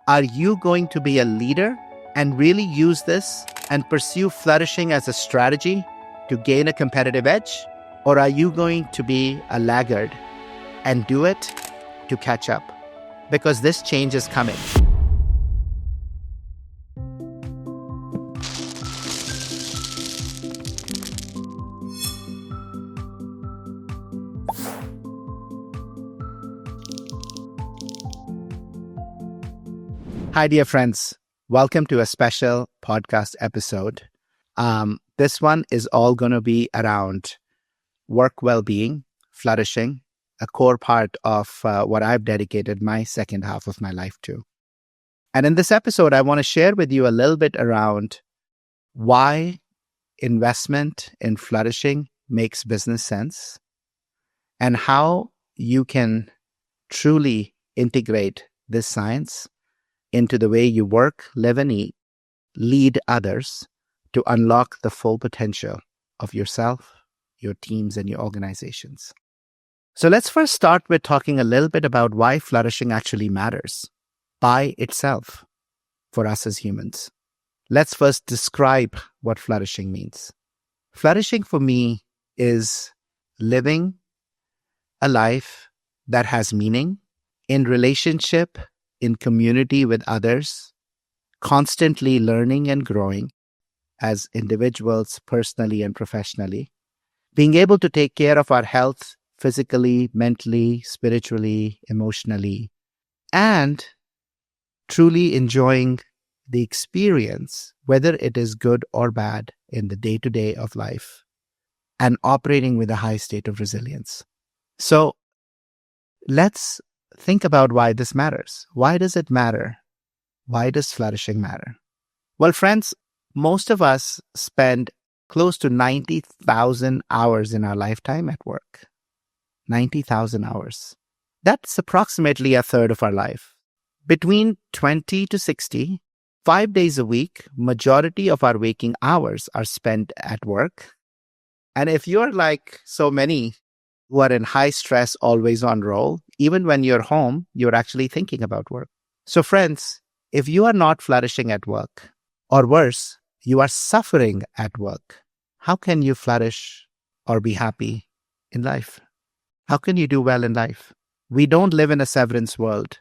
Are you going to be a leader and really use this and pursue flourishing as a strategy to gain a competitive edge? Or are you going to be a laggard and do it to catch up? Because this change is coming. Hi, dear friends. Welcome to a special podcast episode. This one is all going to be around work well-being, flourishing, a core part of what I've dedicated my second half of my life to. And in this episode, I want to share with you a little bit around why investment in flourishing makes business sense and how you can truly integrate this science into the way you work, live, and eat, lead others to unlock the full potential of yourself, your teams, and your organizations. So let's first start with talking a little bit about why flourishing actually matters by itself for us as humans. Let's first describe what flourishing means. Flourishing for me is living a life that has meaning in relationship, in community with others, constantly learning and growing as individuals, personally and professionally, being able to take care of our health physically, mentally, spiritually, emotionally, and truly enjoying the experience, whether it is good or bad, in the day-to-day of life, and operating with a high state of resilience. So let's think about why this matters. Why does it matter? Why does flourishing matter? Well, friends, most of us spend close to 90,000 hours in our lifetime at work. 90,000 hours. That's approximately a third of our life. Between 20 to 60, 5 days a week, majority of our waking hours are spent at work. And if you're like so many who are in high stress, always on roll, even when you're home, you're actually thinking about work. So friends, if you are not flourishing at work, or worse, you are suffering at work, how can you flourish or be happy in life? How can you do well in life? We don't live in a severance world.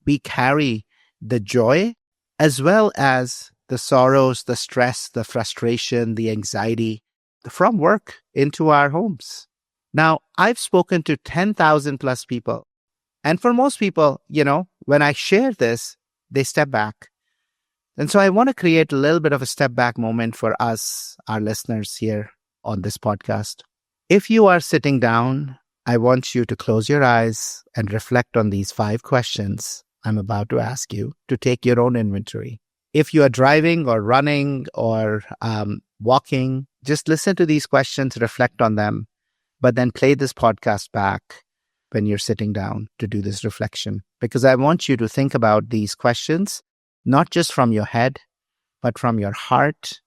We carry the joy as well as the sorrows, the stress, the frustration, the anxiety from work into our homes. Now, I've spoken to 10,000 plus people. And for most people, when I share this, they step back. And so I want to create a little bit of a step back moment for us, our listeners here on this podcast. If you are sitting down, I want you to close your eyes and reflect on these 5 questions I'm about to ask you to take your own inventory. If you are driving or running or walking, just listen to these questions, reflect on them, but then play this podcast back when you're sitting down to do this reflection. Because I want you to think about these questions, not just from your head, but from your heart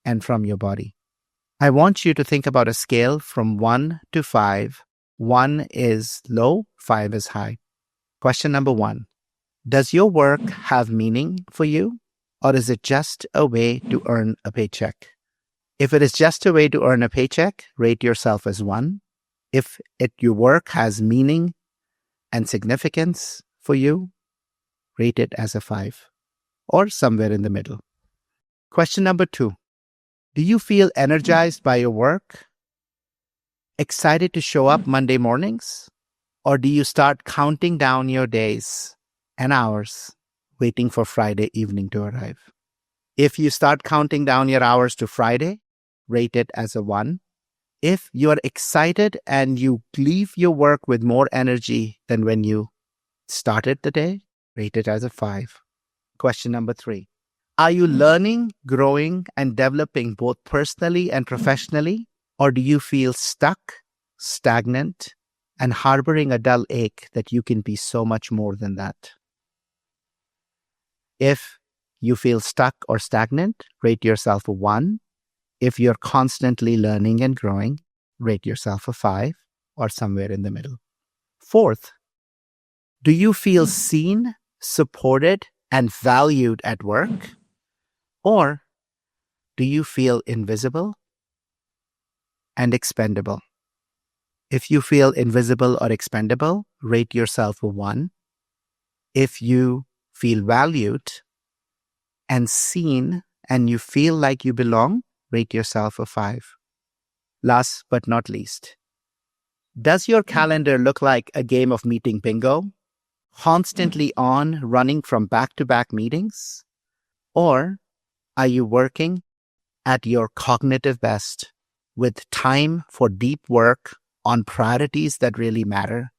and from your body. I want you to think about a scale from 1 to 5. 1 is low, 5 is high. Question number 1. Does your work have meaning for you, or is it just a way to earn a paycheck? If it is just a way to earn a paycheck, rate yourself as 1. If your work has meaning and significance for you, rate it as a 5, or somewhere in the middle. Question number 2. Do you feel energized by your work? Excited to show up Monday mornings? Or do you start counting down your days and hours, waiting for Friday evening to arrive? If you start counting down your hours to Friday, rate it as a 1. If you are excited and you leave your work with more energy than when you started the day, rate it as a 5. Question number 3. Are you learning, growing, and developing both personally and professionally? Or do you feel stuck, stagnant, and harboring a dull ache that you can be so much more than that? If you feel stuck or stagnant, rate yourself a 1. If you're constantly learning and growing, rate yourself a 5 or somewhere in the middle. Fourth, do you feel seen supported and valued at work? Or do you feel invisible and expendable? If you feel invisible or expendable, rate yourself a 1. If you feel valued and seen and you feel like you belong, rate yourself a 5. Last but not least, does your calendar look like a game of meeting bingo, constantly on, running from back-to-back meetings? Or are you working at your cognitive best with time for deep work on priorities that really matter,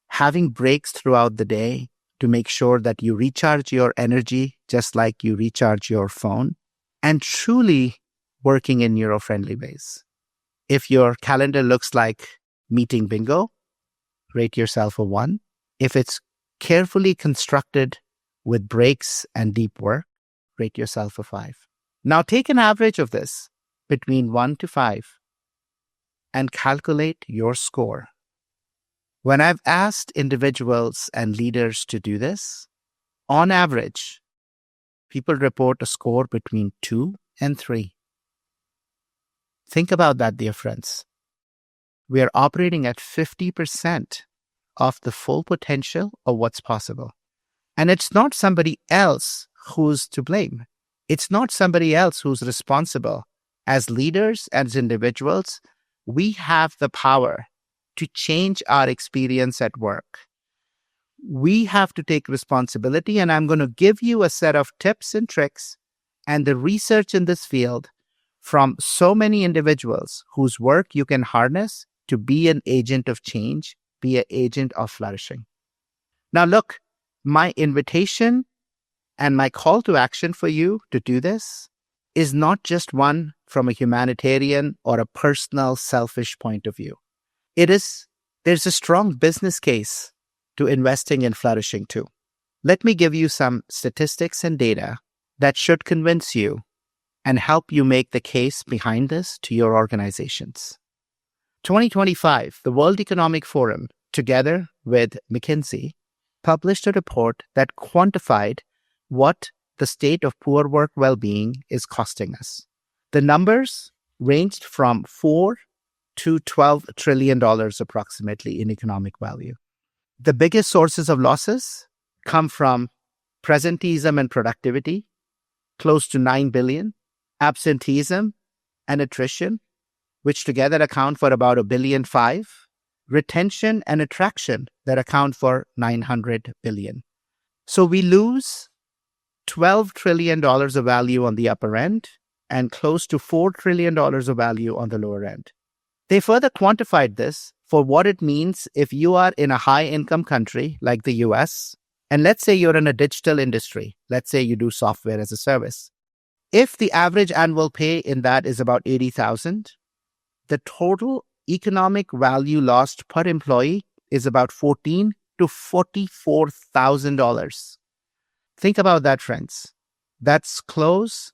having breaks throughout the day to make sure that you recharge your energy just like you recharge your phone, and truly working in neuro-friendly ways? If your calendar looks like meeting bingo, rate yourself a 1. If it's carefully constructed with breaks and deep work, rate yourself a 5. Now take an average of this between 1 to 5 and calculate your score. When I've asked individuals and leaders to do this, on average, people report a score between 2 and 3. Think about that, dear friends. We are operating at 50% of the full potential of what's possible. And it's not somebody else who's to blame. It's not somebody else who's responsible. As leaders, as individuals, we have the power to change our experience at work. We have to take responsibility, and I'm going to give you a set of tips and tricks and the research in this field from so many individuals whose work you can harness to be an agent of change, be an agent of flourishing. Now look, my invitation and my call to action for you to do this is not just one from a humanitarian or a personal, selfish point of view. There's a strong business case to investing in flourishing too. Let me give you some statistics and data that should convince you and help you make the case behind this to your organizations. 2025, the World Economic Forum, together with McKinsey, published a report that quantified what the state of poor work well-being is costing us. The numbers ranged from $4 to $12 trillion approximately in economic value. The biggest sources of losses come from presenteeism and productivity, close to $9 billion, absenteeism and attrition, which together account for about $1.5 billion, retention and attraction that account for $900 billion. So we lose $12 trillion of value on the upper end and close to $4 trillion of value on the lower end. They further quantified this for what it means if you are in a high-income country like the US, and let's say you're in a digital industry, let's say you do software as a service. If the average annual pay in that is about $80,000, the total economic value lost per employee is about $14,000 to $44,000. Think about that, friends. That's close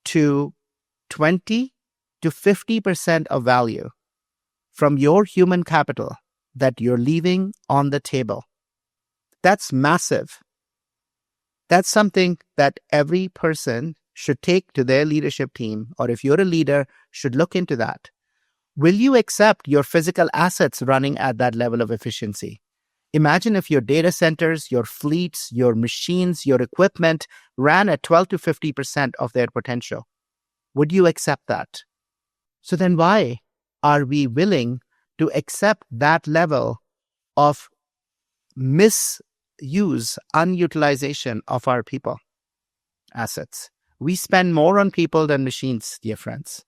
to 20 to 50% of value from your human capital that you're leaving on the table. That's massive. That's something that every person should take to their leadership team, or if you're a leader, should look into that. Will you accept your physical assets running at that level of efficiency? Imagine if your data centers, your fleets, your machines, your equipment ran at 12 to 50% of their potential. Would you accept that? So then why are we willing to accept that level of misuse, unutilization of our people assets? We spend more on people than machines, dear friends.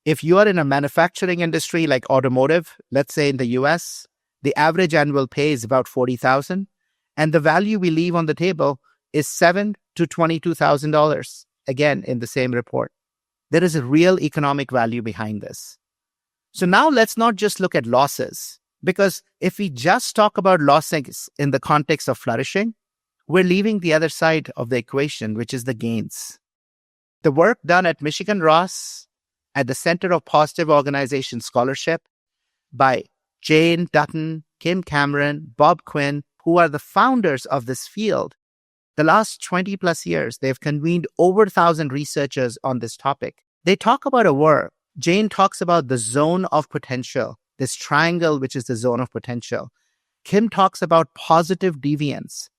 If you are in a manufacturing industry like automotive, let's say in the US, the average annual pay is about $40,000, and the value we leave on the table is $7,000 to $22,000, again, in the same report. There is a real economic value behind this. So now let's not just look at losses, because if we just talk about losses in the context of flourishing, we're leaving the other side of the equation, which is the gains. The work done at Michigan Ross at the Center of Positive Organization Scholarship by Jane Dutton, Kim Cameron, Bob Quinn, who are the founders of this field, The last 20 plus years, they've convened over 1,000 researchers on this topic. They talk about a word. Jane talks about the zone of potential, this triangle, which is the zone of potential. Kim talks about positive deviance.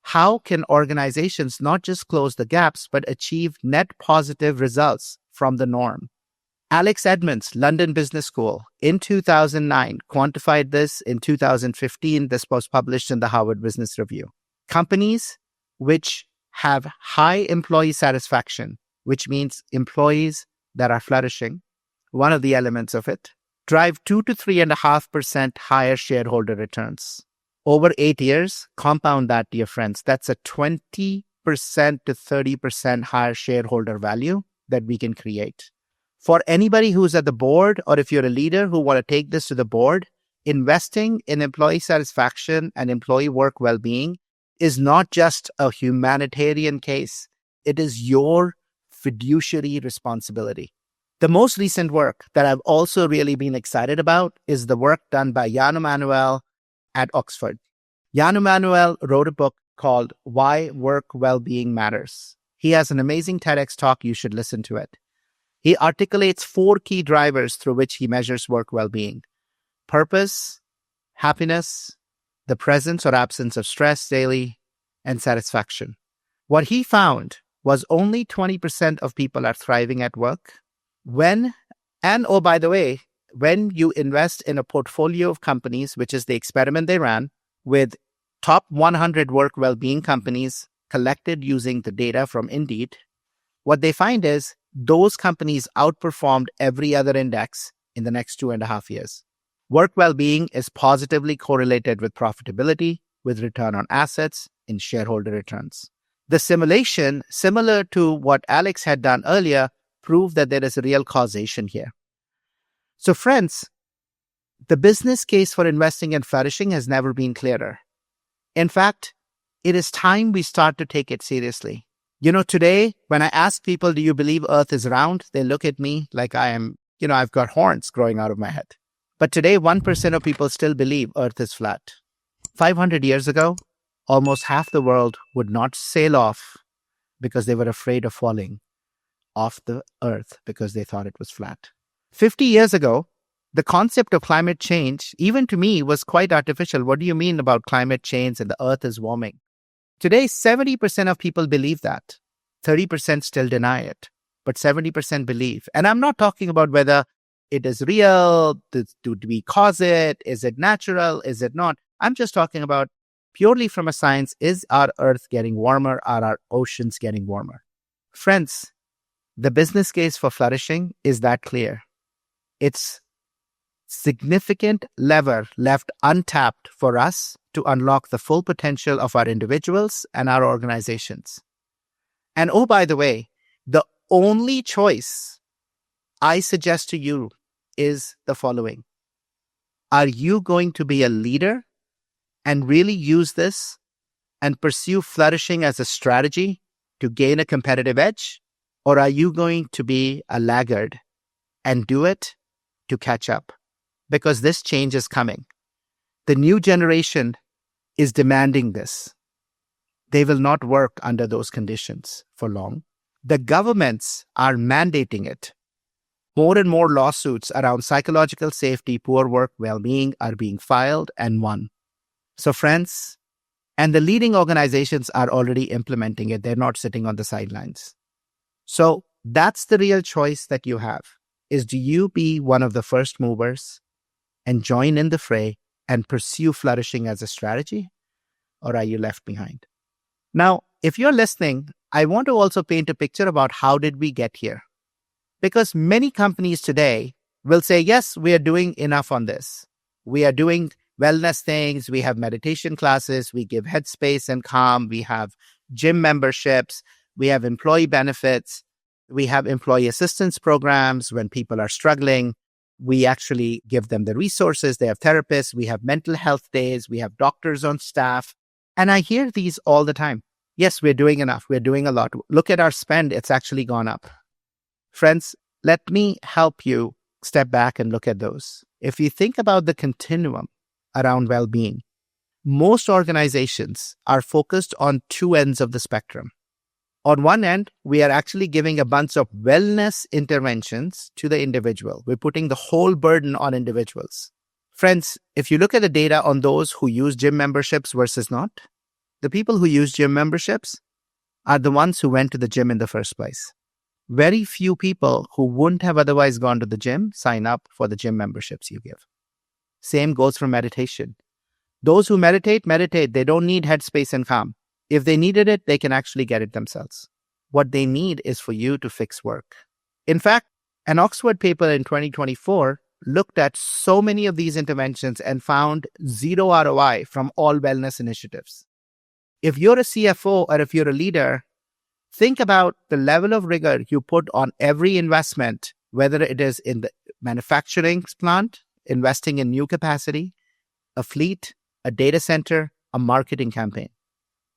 How can organizations not just close the gaps, but achieve net positive results from the norm? Alex Edmonds, London Business School, in 2009, quantified this. In 2015, this was published in the Harvard Business Review. Companies which have high employee satisfaction, which means employees that are flourishing, one of the elements of it, drive 2 to 3.5% higher shareholder returns. Over 8 years, compound that, dear friends, that's a 20% to 30% higher shareholder value that we can create. For anybody who's at the board, or if you're a leader who want to take this to the board, investing in employee satisfaction and employee work well-being is not just a humanitarian case. It is your fiduciary responsibility. The most recent work that I've also really been excited about is the work done by Jan Emanuel at Oxford. Jan Emanuel wrote a book called Why Work Well-Being Matters. He has an amazing TEDx talk. You should listen to it. He articulates 4 key drivers through which he measures work well-being: purpose, happiness, the presence or absence of stress daily, and satisfaction. What he found was only 20% of people are thriving at work. When you invest in a portfolio of companies, which is the experiment they ran, with top 100 work well-being companies collected using the data from Indeed, what they find is those companies outperformed every other index in the next 2.5 years. Work well-being is positively correlated with profitability, with return on assets, and shareholder returns. The simulation, similar to what Alex had done earlier, proved that there is a real causation here. So friends, the business case for investing in flourishing has never been clearer. In fact, it is time we start to take it seriously. Today, when I ask people, do you believe Earth is round? They look at me like I am, I've got horns growing out of my head. But today, 1% of people still believe Earth is flat. 500 years ago, almost half the world would not sail off because they were afraid of falling off the Earth because they thought it was flat. 50 years ago, the concept of climate change, even to me, was quite artificial. What do you mean about climate change and the Earth is warming? Today, 70% of people believe that. 30% still deny it, but 70% believe. And I'm not talking about whether it is real, do we cause it, is it natural, is it not? I'm just talking about purely from a science, is our Earth getting warmer? Are our oceans getting warmer? Friends, the business case for flourishing is that clear. It's significant lever left untapped for us to unlock the full potential of our individuals and our organizations. And oh, by the way, the only choice I suggest to you is the following. Are you going to be a leader and really use this and pursue flourishing as a strategy to gain a competitive edge? Or are you going to be a laggard and do it to catch up? Because this change is coming. The new generation is demanding this. They will not work under those conditions for long. The governments are mandating it. More and more lawsuits around psychological safety, poor work well-being are being filed and won. So friends, and the leading organizations are already implementing it. They're not sitting on the sidelines. So that's the real choice that you have, is do you be one of the first movers and join in the fray and pursue flourishing as a strategy, or are you left behind? Now, if you're listening, I want to also paint a picture about how did we get here? Because many companies today will say, yes, we are doing enough on this. We are doing wellness things. We have meditation classes. We give headspace and calm. We have gym memberships. We have employee benefits. We have employee assistance programs when people are struggling. We actually give them the resources. They have therapists. We have mental health days. We have doctors on staff. And I hear these all the time. Yes, we're doing enough. We're doing a lot. Look at our spend. It's actually gone up. Friends, let me help you step back and look at those. If you think about the continuum around well-being, most organizations are focused on two ends of the spectrum. On one end, we are actually giving a bunch of wellness interventions to the individual. We're putting the whole burden on individuals. Friends, if you look at the data on those who use gym memberships versus not, the people who use gym memberships are the ones who went to the gym in the first place. Very few people who wouldn't have otherwise gone to the gym sign up for the gym memberships you give. Same goes for meditation. Those who meditate. They don't need headspace and calm. If they needed it, they can actually get it themselves. What they need is for you to fix work. In fact, an Oxford paper in 2024 looked at so many of these interventions and found zero ROI from all wellness initiatives. If you're a CFO or if you're a leader, think about the level of rigor you put on every investment, whether it is in the manufacturing plant, investing in new capacity, a fleet, a data center, a marketing campaign.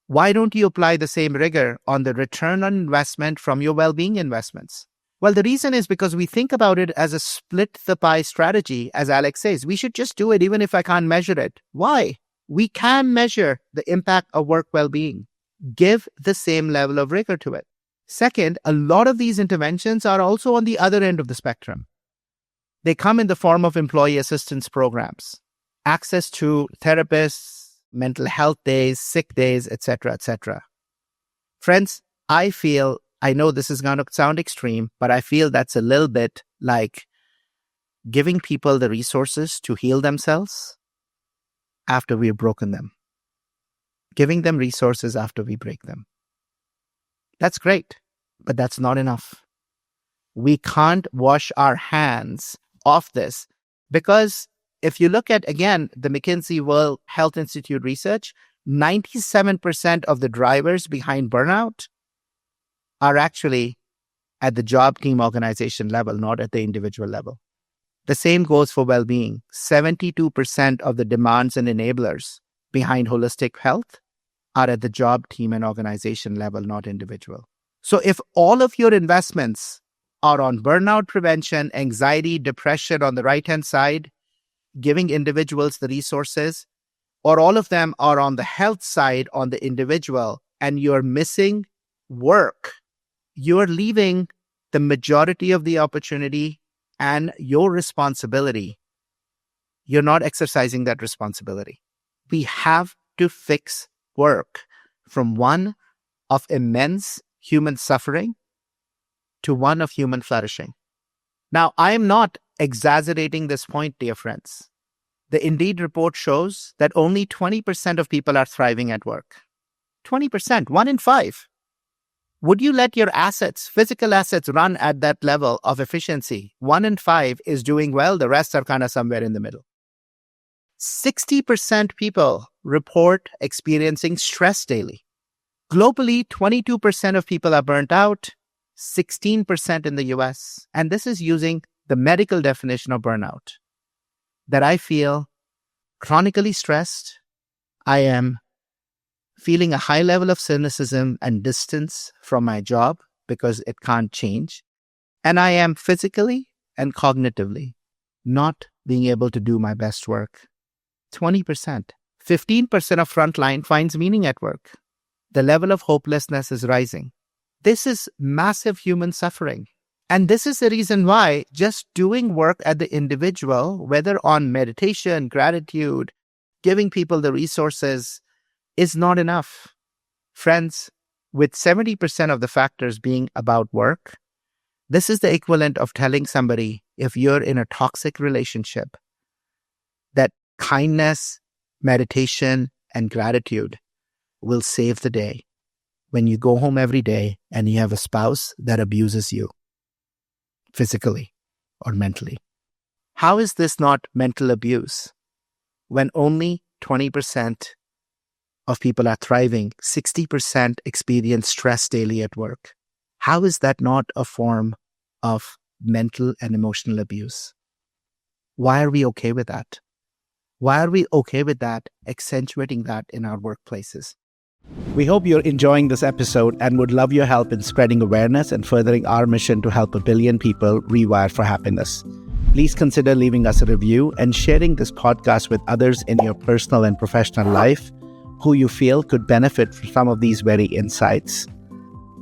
Why don't you apply the same rigor on the return on investment from your well-being investments? Well, the reason is because we think about it as a split the pie strategy, as Alex says. We should just do it even if I can't measure it. Why? We can measure the impact of work well-being. Give the same level of rigor to it. Second, a lot of these interventions are also on the other end of the spectrum. They come in the form of employee assistance programs, access to therapists, mental health days, sick days, etc., etc. Friends, I know this is going to sound extreme, but I feel that's a little bit like giving people the resources to heal themselves after we've broken them. Giving them resources after we break them. That's great, but that's not enough. We can't wash our hands off this because if you look at, again, the McKinsey World Health Institute research, 97% of the drivers behind burnout are actually at the job team organization level, not at the individual level. The same goes for well-being. 72% of the demands and enablers behind holistic health are at the job team and organization level, not individual. So if all of your investments are on burnout prevention, anxiety, depression on the right-hand side, giving individuals the resources, or all of them are on the health side on the individual, and you're missing work, you're leaving the majority of the opportunity and your responsibility. You're not exercising that responsibility. We have to fix work from one of immense human suffering to one of human flourishing. Now, I am not exaggerating this point, dear friends. The Indeed report shows that only 20% of people are thriving at work. 20%, 1 in 5. Would you let your assets, physical assets, run at that level of efficiency? 1 in 5 is doing well, the rest are kind of somewhere in the middle. 60% people report experiencing stress daily. Globally, 22% of people are burnt out, 16% in the US. And this is using the medical definition of burnout. That I feel chronically stressed, I am feeling a high level of cynicism and distance from my job because it can't change. And I am physically and cognitively not being able to do my best work. 20%. 15% of frontline finds meaning at work. The level of hopelessness is rising. This is massive human suffering. And this is the reason why just doing work at the individual, whether on meditation, gratitude, giving people the resources, is not enough. Friends, with 70% of the factors being about work, this is the equivalent of telling somebody, if you're in a toxic relationship, that kindness, meditation, and gratitude will save the day when you go home every day and you have a spouse that abuses you physically or mentally. How is this not mental abuse when only 20% of people are thriving, 60% experience stress daily at work? How is that not a form of mental and emotional abuse? Why are we okay with that? Why are we okay with that, accentuating that in our workplaces? We hope you're enjoying this episode and would love your help in spreading awareness and furthering our mission to help 1 billion people rewire for happiness. Please consider leaving us a review and sharing this podcast with others in your personal and professional life who you feel could benefit from some of these very insights.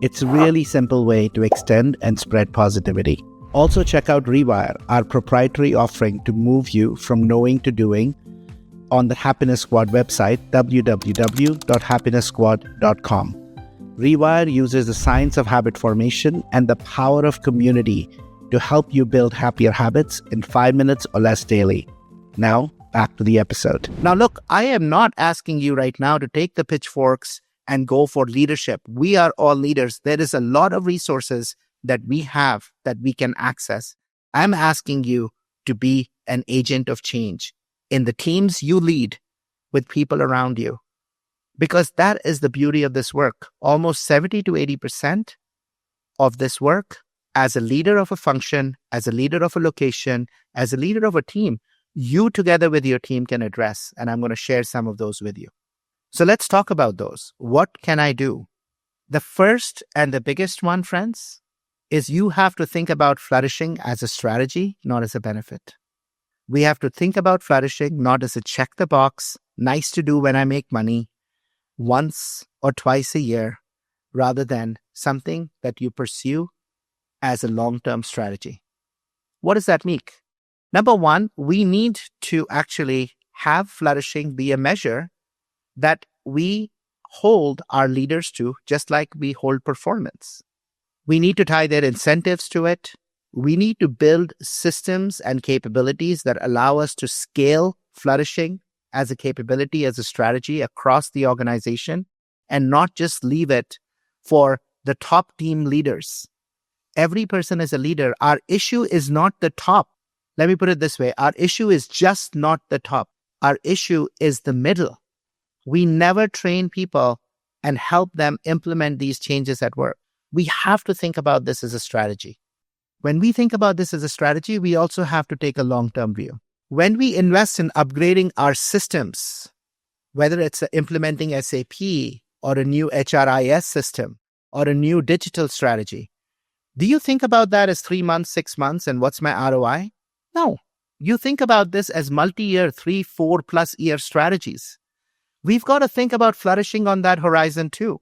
It's a really simple way to extend and spread positivity. Also, check out Rewire, our proprietary offering to move you from knowing to doing, on the Happiness Squad website, www.happiness.squad.com. Rewire uses the science of habit formation and the power of community to help you build happier habits in 5 minutes or less daily. Now, back to the episode. Now, look, I am not asking you right now to take the pitchforks and go for leadership. We are all leaders. There is a lot of resources that we have that we can access. I'm asking you to be an agent of change in the teams you lead with people around you. Because that is the beauty of this work. Almost 70 to 80% of this work, as a leader of a function, as a leader of a location, as a leader of a team, you together with your team can address. And I'm going to share some of those with you. So let's talk about those. What can I do? The first and the biggest one, friends, is you have to think about flourishing as a strategy, not as a benefit. We have to think about flourishing not as a check the box, nice to do when I make money, once or twice a year, rather than something that you pursue as a long-term strategy. What does that mean? Number one, we need to actually have flourishing be a measure that we hold our leaders to, just like we hold performance. We need to tie their incentives to it. We need to build systems and capabilities that allow us to scale flourishing as a capability, as a strategy across the organization, and not just leave it for the top team leaders. Every person is a leader. Our issue is not the top. Let me put it this way. Our issue is just not the top. Our issue is the middle. We never train people and help them implement these changes at work. We have to think about this as a strategy. When we think about this as a strategy, we also have to take a long-term view. When we invest in upgrading our systems, whether it's implementing SAP or a new HRIS system or a new digital strategy, do you think about that as 3 months, 6 months, and what's my ROI? No. You think about this as multi-year, 3, 4+ year strategies. We've got to think about flourishing on that horizon too.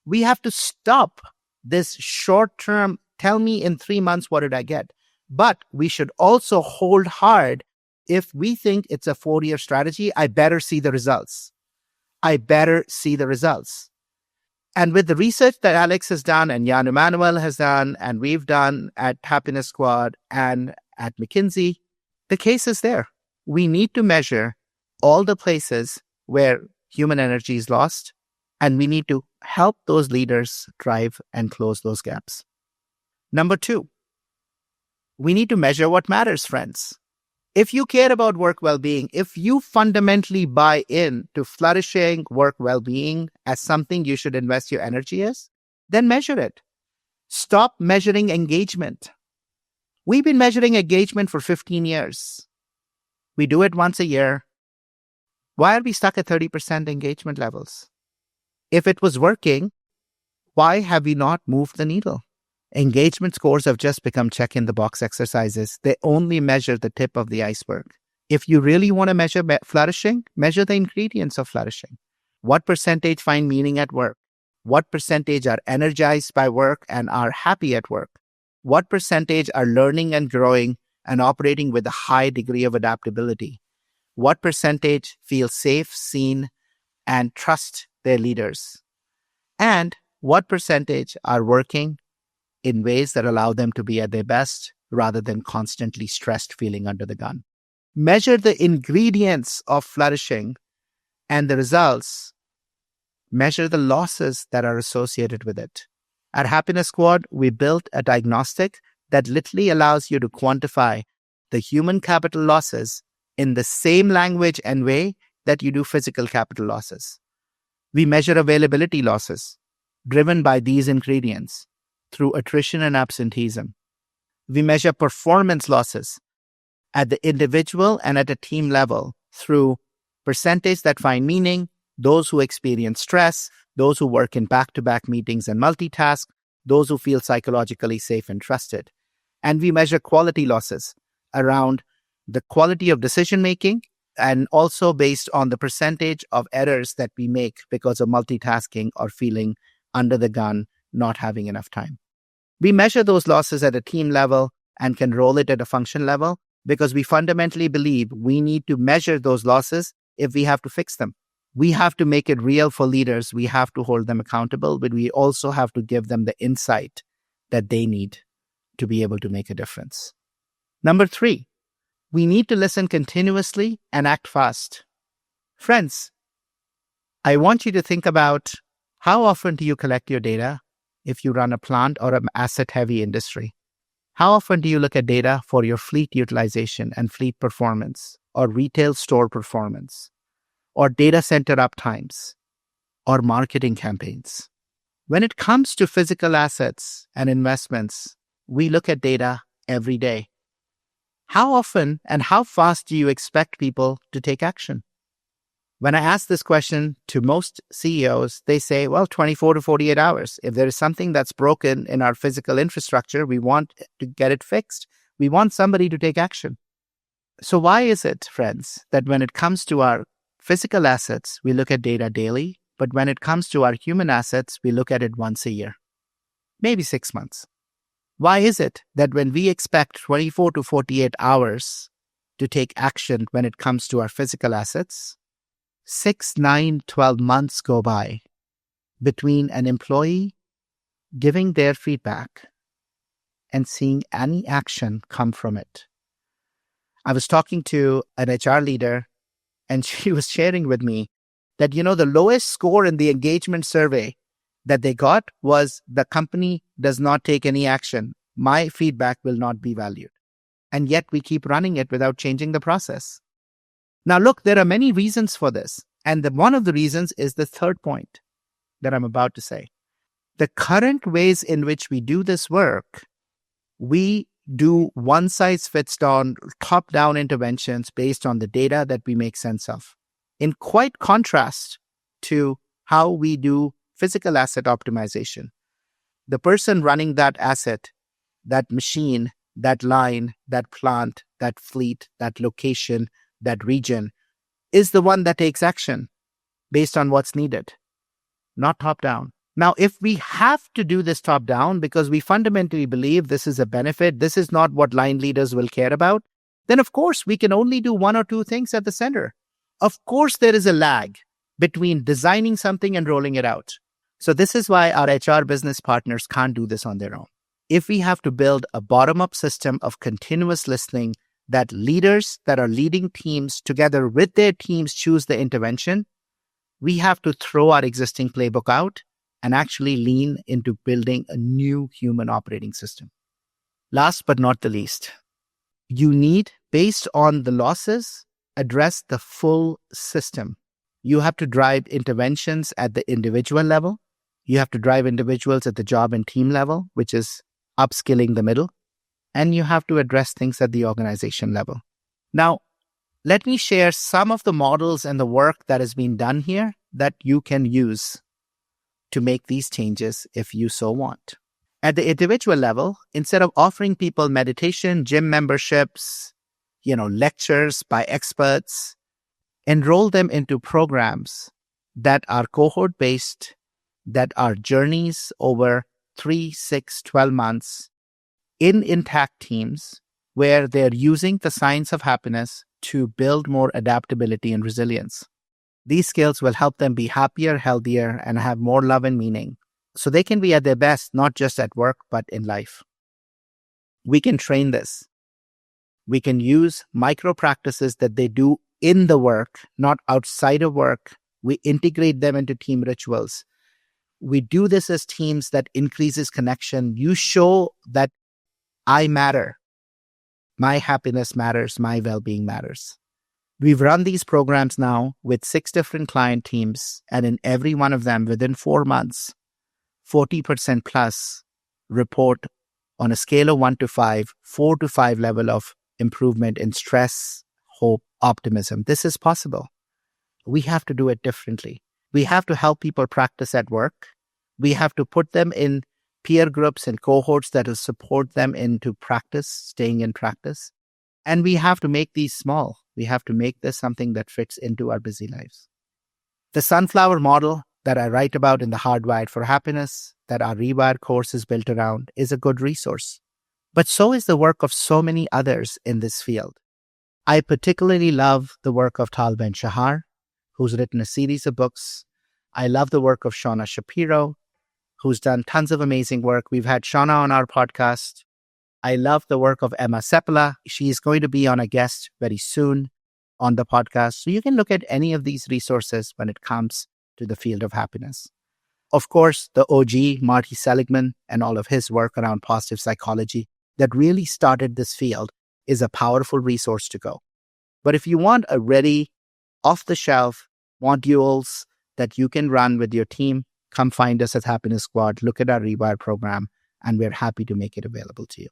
We have to stop this short-term, tell me in 3 months, what did I get? But we should also hold hard. If we think it's a 4-year strategy, I better see the results. And with the research that Alex has done and Jan Emanuel has done and we've done at Happiness Squad and at McKinsey, the case is there. We need to measure all the places where human energy is lost, and we need to help those leaders drive and close those gaps. Number 2, we need to measure what matters, friends. If you care about work well-being, if you fundamentally buy in to flourishing work well-being as something you should invest your energy as, then measure it. Stop measuring engagement. We've been measuring engagement for 15 years. We do it once a year. Why are we stuck at 30% engagement levels? If it was working, why have we not moved the needle? Engagement scores have just become check-in-the-box exercises. They only measure the tip of the iceberg. If you really want to measure flourishing, measure the ingredients of flourishing. What percentage find meaning at work? What percentage are energized by work and are happy at work? What percentage are learning and growing and operating with a high degree of adaptability? What percentage feel safe, seen, and trust their leaders? And what percentage are working in ways that allow them to be at their best rather than constantly stressed, feeling under the gun? Measure the ingredients of flourishing and the results. Measure the losses that are associated with it. At Happiness Squad, we built a diagnostic that literally allows you to quantify the human capital losses in the same language and way that you do physical capital losses. We measure availability losses driven by these ingredients through attrition and absenteeism. We measure performance losses at the individual and at a team level through percentage that find meaning, those who experience stress, those who work in back-to-back meetings and multitask, those who feel psychologically safe and trusted. And we measure quality losses around the quality of decision making and also based on the percentage of errors that we make because of multitasking or feeling under the gun, not having enough time. We measure those losses at a team level and can roll it at a function level because we fundamentally believe we need to measure those losses if we have to fix them. We have to make it real for leaders. We have to hold them accountable, but we also have to give them the insight that they need to be able to make a difference. Number 3, we need to listen continuously and act fast. Friends, I want you to think about how often do you collect your data if you run a plant or an asset-heavy industry? How often do you look at data for your fleet utilization and fleet performance, or retail store performance, or data center uptimes, or marketing campaigns? When it comes to physical assets and investments, we look at data every day. How often and how fast do you expect people to take action? When I ask this question to most CEOs, they say, well, 24 to 48 hours. If there is something that's broken in our physical infrastructure, we want to get it fixed. We want somebody to take action. So why is it, friends, that when it comes to our physical assets, we look at data daily, but when it comes to our human assets, we look at it once a year, maybe 6 months? Why is it that when we expect 24 to 48 hours to take action when it comes to our physical assets, 6, 9, 12 months go by between an employee giving their feedback and seeing any action come from it? I was talking to an HR leader and she was sharing with me that, the lowest score in the engagement survey that they got was the company does not take any action. My feedback will not be valued. And yet we keep running it without changing the process. Now, look, there are many reasons for this. And one of the reasons is the third point that I'm about to say. The current ways in which we do this work, we do one-size-fits-all, top-down interventions based on the data that we make sense of. In quite contrast to how we do physical asset optimization. The person running that asset, that machine, that line, that plant, that fleet, that location, that region, is the one that takes action based on what's needed, not top-down. Now, if we have to do this top-down because we fundamentally believe this is a benefit, this is not what line leaders will care about, then of course we can only do one or two things at the center. Of course there is a lag between designing something and rolling it out. So this is why our HR business partners can't do this on their own. If we have to build a bottom-up system of continuous listening that leaders that are leading teams together with their teams choose the intervention, we have to throw our existing playbook out and actually lean into building a new human operating system. Last but not the least, you need, based on the losses, address the full system. You have to drive interventions at the individual level. You have to drive individuals at the job and team level, which is upskilling the middle. And you have to address things at the organization level. Now, let me share some of the models and the work that has been done here that you can use to make these changes if you so want. At the individual level, instead of offering people meditation, gym memberships, lectures by experts, enroll them into programs that are cohort-based, that are journeys over 3, 6, 12 months in intact teams where they're using the science of happiness to build more adaptability and resilience. These skills will help them be happier, healthier, and have more love and meaning, so they can be at their best, not just at work, but in life. We can train this. We can use micro practices that they do in the work, not outside of work. We integrate them into team rituals. We do this as teams that increases connection. You show that I matter. My happiness matters. My well-being matters. We've run these programs now with 6 different client teams, and in every one of them, within 4 months, 40% plus report on a scale of 1 to 5, 4 to 5 level of improvement in stress, hope, optimism. This is possible. We have to do it differently. We have to help people practice at work. We have to put them in peer groups and cohorts that will support them into practice, staying in practice. And we have to make these small. We have to make this something that fits into our busy lives. The sunflower model that I write about in the Hardwired for Happiness, that our Rewired course is built around, is a good resource. But so is the work of so many others in this field. I particularly love the work of Tal Ben-Shahar, who's written a series of books. I love the work of Shauna Shapiro, who's done tons of amazing work. We've had Shauna on our podcast. I love the work of Emma Seppala. She's going to be on a guest very soon on the podcast. So you can look at any of these resources when it comes to the field of happiness. Of course, the OG, Marty Seligman, and all of his work around positive psychology that really started this field is a powerful resource to go. But if you want a ready, off-the-shelf modules that you can run with your team, come find us at Happiness Squad, look at our Rewire program, and we're happy to make it available to you.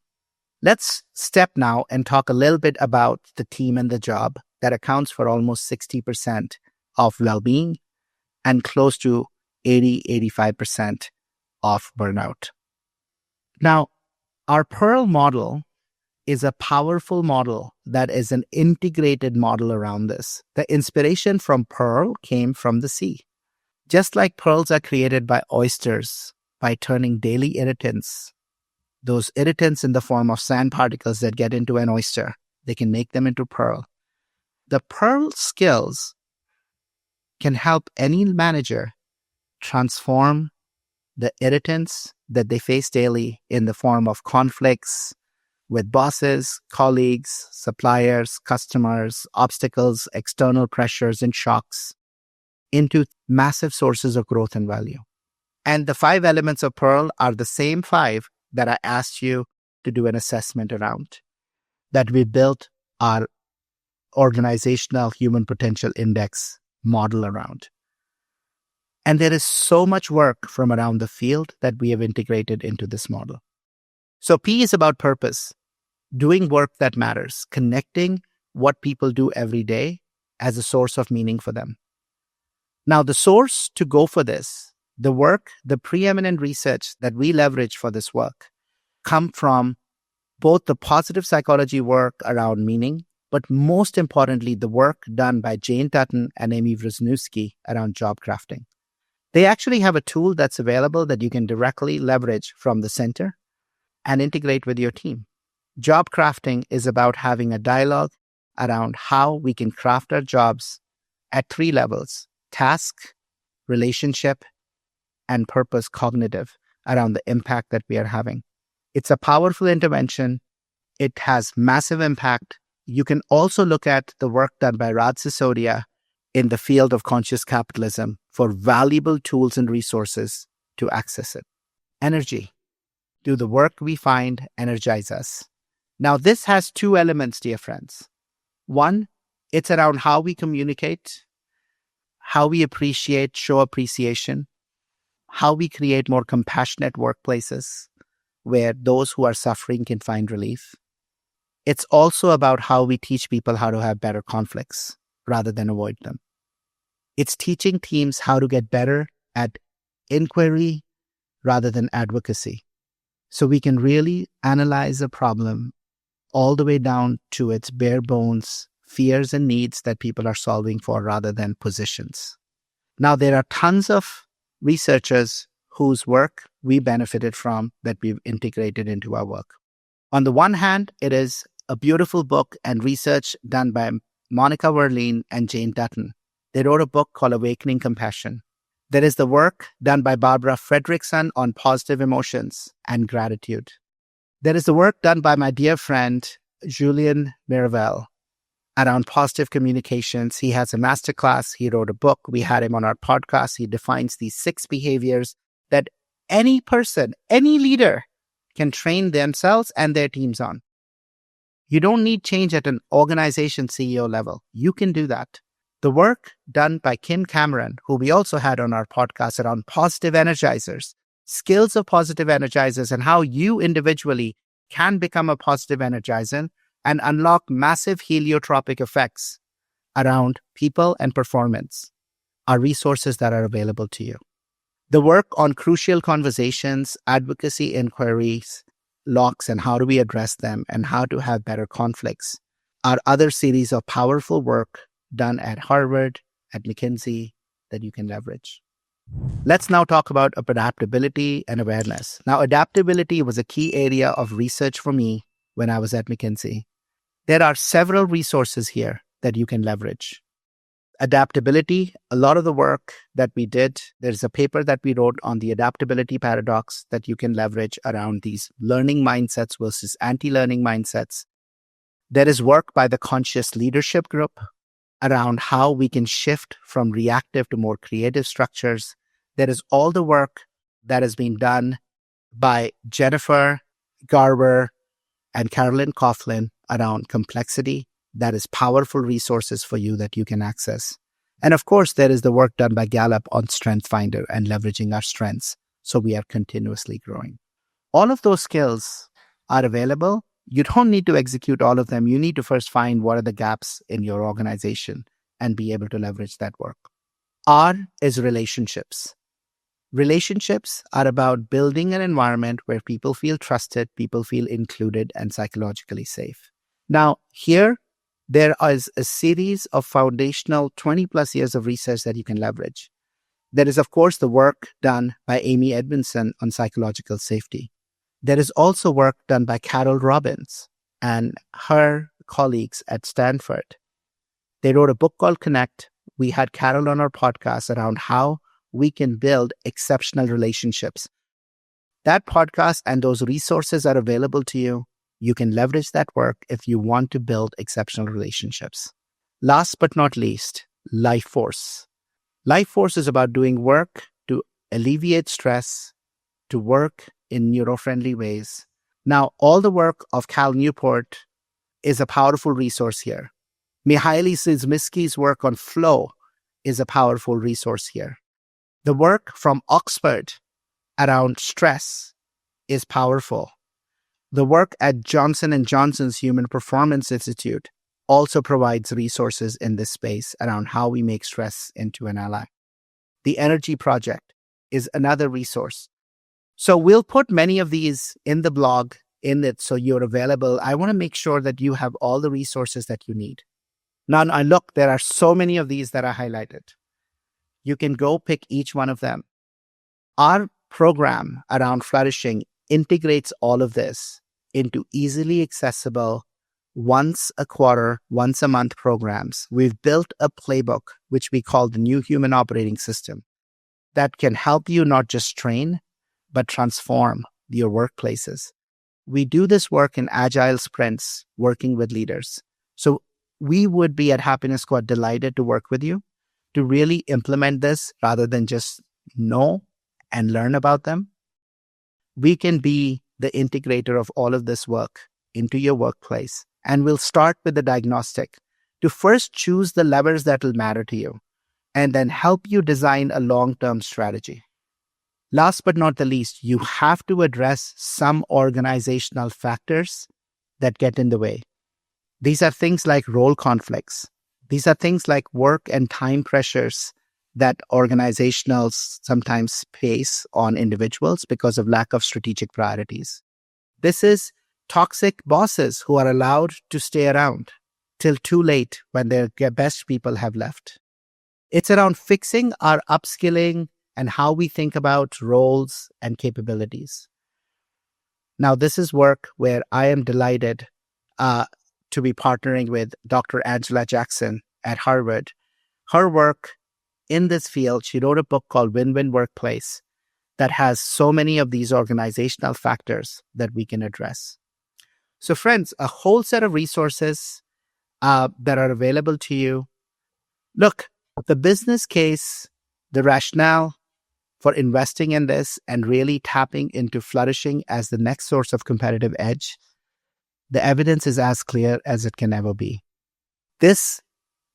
Let's step now and talk a little bit about the team and the job that accounts for almost 60% of well-being and close to 80-85% of burnout. Now, our Pearl model is a powerful model that is an integrated model around this. The inspiration from Pearl came from the sea. Just like pearls are created by oysters by turning daily irritants, those irritants in the form of sand particles that get into an oyster, they can make them into pearl. The Pearl skills can help any manager transform the irritants that they face daily in the form of conflicts with bosses, colleagues, suppliers, customers, obstacles, external pressures, and shocks into massive sources of growth and value. And the 5 elements of Pearl are the same 5 that I asked you to do an assessment around, that we built our organizational human potential index model around. And there is so much work from around the field that we have integrated into this model. So P is about purpose, doing work that matters, connecting what people do every day as a source of meaning for them. Now, the source to go for this, the work, the preeminent research that we leverage for this work come from both the positive psychology work around meaning, but most importantly, the work done by Jane Tutton and Amy Wrzesniewski around job crafting. They actually have a tool that's available that you can directly leverage from the center and integrate with your team. Job crafting is about having a dialogue around how we can craft our jobs at 3 levels: task, relationship, and purpose cognitive around the impact that we are having. It's a powerful intervention. It has massive impact. You can also look at the work done by Raj Sisodia in the field of conscious capitalism for valuable tools and resources to access it. Energy. Do the work we find energize us? Now, this has 2 elements, dear friends. One, it's around how we communicate, how we appreciate, show appreciation, how we create more compassionate workplaces where those who are suffering can find relief. It's also about how we teach people how to have better conflicts rather than avoid them. It's teaching teams how to get better at inquiry rather than advocacy. So we can really analyze a problem all the way down to its bare bones, fears and needs that people are solving for rather than positions. Now, there are tons of researchers whose work we benefited from that we've integrated into our work. On the one hand, it is a beautiful book and research done by Monica Verleen and Jane Dutton. They wrote a book called Awakening Compassion. There is the work done by Barbara Fredrickson on positive emotions and gratitude. There is the work done by my dear friend, Julien Miravel, around positive communications. He has a masterclass. He wrote a book. We had him on our podcast. He defines these 6 behaviors that any person, any leader can train themselves and their teams on. You don't need change at an organization CEO level. You can do that. The work done by Kim Cameron, who we also had on our podcast around positive energizers, skills of positive energizers, and how you individually can become a positive energizer and unlock massive heliotropic effects around people and performance, are resources that are available to you. The work on crucial conversations, advocacy inquiries, locks, and how do we address them, and how to have better conflicts are other series of powerful work done at Harvard, at McKinsey, that you can leverage. Let's now talk about adaptability and awareness. Now, adaptability was a key area of research for me when I was at McKinsey. There are several resources here that you can leverage. Adaptability, a lot of the work that we did, there's a paper that we wrote on the adaptability paradox that you can leverage around these learning mindsets versus anti-learning mindsets. There is work by the Conscious Leadership Group around how we can shift from reactive to more creative structures. There is all the work that has been done by Jennifer Garber and Carolyn Coughlin around complexity. That is powerful resources for you that you can access. And of course, there is the work done by Gallup on Strength Finder and leveraging our strengths so we are continuously growing. All of those skills are available. You don't need to execute all of them. You need to first find what are the gaps in your organization and be able to leverage that work. R is relationships. Relationships are about building an environment where people feel trusted, people feel included, and psychologically safe. Now, here, there is a series of foundational 20 plus years of research that you can leverage. There is, of course, the work done by Amy Edmondson on psychological safety. There is also work done by Carol Robbins and her colleagues at Stanford. They wrote a book called Connect. We had Carol on our podcast around how we can build exceptional relationships. That podcast and those resources are available to you. You can leverage that work if you want to build exceptional relationships. Last but not least, life force. Life force is about doing work to alleviate stress, to work in neuro-friendly ways. Now, all the work of Cal Newport is a powerful resource here. Mihaly Csikszentmihalyi's work on flow is a powerful resource here. The work from Oxford around stress is powerful. The work at Johnson & Johnson's Human Performance Institute also provides resources in this space around how we make stress into an ally. The Energy Project is another resource. So we'll put many of these in the blog, in it, so you're available. I want to make sure that you have all the resources that you need. Now, look, there are so many of these that are highlighted. You can go pick each one of them. Our program around Flourishing integrates all of this into easily accessible once a quarter, once a month programs. We've built a playbook, which we call the New Human Operating System, that can help you not just train, but transform your workplaces. We do this work in agile sprints, working with leaders. So we would be at Happiness Squad delighted to work with you to really implement this rather than just know and learn about them. We can be the integrator of all of this work into your workplace. And we'll start with the diagnostic to first choose the levers that will matter to you and then help you design a long-term strategy. Last but not the least, you have to address some organizational factors that get in the way. These are things like role conflicts. These are things like work and time pressures that organizations sometimes face on individuals because of lack of strategic priorities. This is toxic bosses who are allowed to stay around till too late when their best people have left. It's around fixing our upskilling and how we think about roles and capabilities. Now, this is work where I am delighted to be partnering with Dr. Angela Jackson at Harvard. Her work in this field, she wrote a book called Win-Win Workplace that has so many of these organizational factors that we can address. So friends, a whole set of resources that are available to you. Look, the business case, the rationale for investing in this and really tapping into Flourishing as the next source of competitive edge, the evidence is as clear as it can ever be. These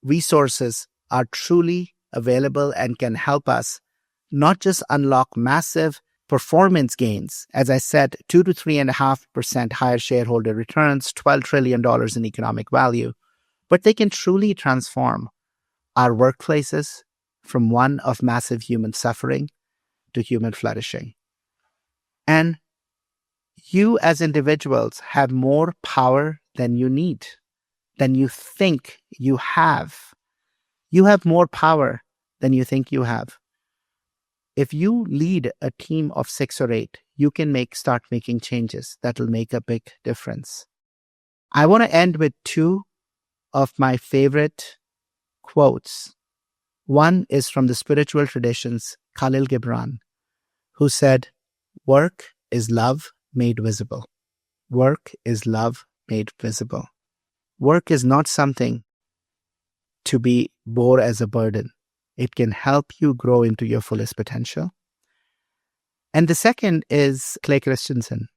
resources are truly available and can help us not just unlock massive performance gains, as I said, 2 to 3.5% higher shareholder returns, $12 trillion in economic value, but they can truly transform our workplaces from one of massive human suffering to human flourishing. And you as individuals have more power than you need. than you think you have. You have more power than you think you have. If you lead a team of 6 or 8, you can start making changes that will make a big difference. I want to end with 2 of my favorite quotes. One is from the spiritual traditions, Khalil Gibran, who said, "Work is love made visible." Work is love made visible. Work is not something to be bore as a burden. It can help you grow into your fullest potential. And the second is Clay Christensen.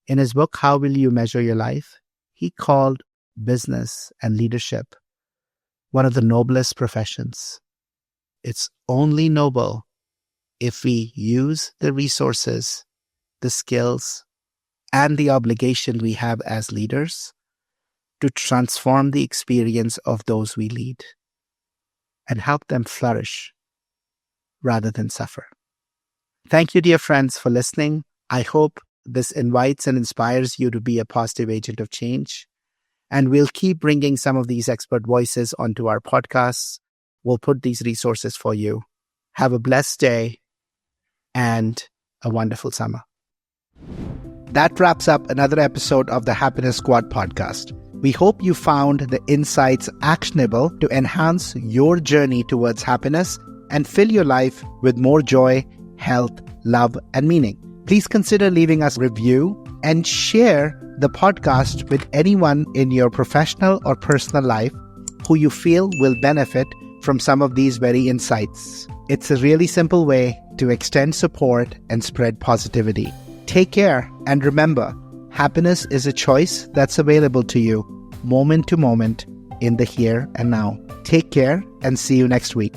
In his book, How Will You Measure Your Life? He called business and leadership one of the noblest professions. It's only noble if we use the resources, the skills, and the obligation we have as leaders to transform the experience of those we lead and help them flourish rather than suffer. Thank you, dear friends, for listening. I hope this invites and inspires you to be a positive agent of change. And we'll keep bringing some of these expert voices onto our podcasts. We'll put these resources for you. Have a blessed day and a wonderful summer. That wraps up another episode of the Happiness Squad podcast. We hope you found the insights actionable to enhance your journey towards happiness and fill your life with more joy, health, love, and meaning. Please consider leaving us a review and share the podcast with anyone in your professional or personal life who you feel will benefit from some of these very insights. It's a really simple way to extend support and spread positivity. Take care, and remember, happiness is a choice that's available to you moment to moment in the here and now. Take care and see you next week.